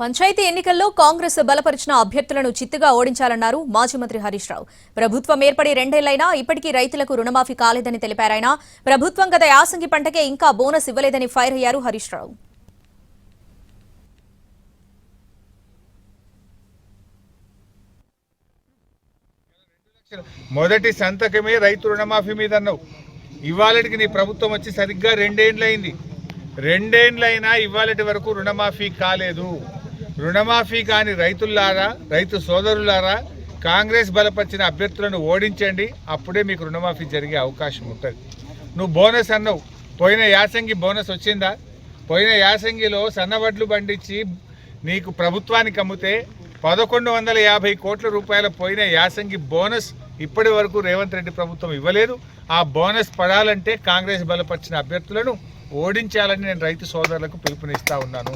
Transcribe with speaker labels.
Speaker 1: పంచాయతీ ఎన్నికల్లో కాంగ్రెస్ బలపరిచిన అభ్యర్థులను చిత్తుగా ఓడించాలన్నారు మాజీ మంత్రి హరీష్ రావు. ప్రభుత్వం ఏర్పడి 2 ఏళ్లైనా ఇప్పటికీ రైతులకు రుణమాఫీ కాలేదని తెలిపారాయన. ప్రభుత్వం గత యాసంగి పంటకే ఇంకా బోనస్ ఇవ్వలేదని ఫైర్ అయ్యారు హరీష్ రావు.
Speaker 2: మొదటి సంతకమే రైతు రుణమాఫీ మీద అన్నావు. ఇవాళకి నీ ప్రభుత్వం వచ్చి సరిగ్గా 2 ఏళ్లైంది. 2 ఏళ్లైనా ఇవాళటి వరకు రుణమాఫీ కాలేదు. రుణమాఫీ కాని రైతులారా, రైతు సోదరులారా, కాంగ్రెస్ బలపరిచిన అభ్యర్థులను ఓడించండి. అప్పుడే మీకు రుణమాఫీ జరిగే అవకాశం ఉంటుంది. నువ్వు బోనస్ అన్నావు. పోయిన యాసంగి బోనస్ వచ్చిందా? పోయిన యాసంగిలో సన్నవడ్లు పండించి నీకు ప్రభుత్వానికి అమ్మితే 1150 కోట్ల రూపాయల పోయిన యాసంగి బోనస్ ఇప్పటి వరకు రేవంత్ రెడ్డి ప్రభుత్వం ఇవ్వలేదు. ఆ బోనస్ పడాలంటే కాంగ్రెస్ బలపరిచిన అభ్యర్థులను ఓడించాలని నేను రైతు సోదరులకు పిలుపునిస్తా ఉన్నాను.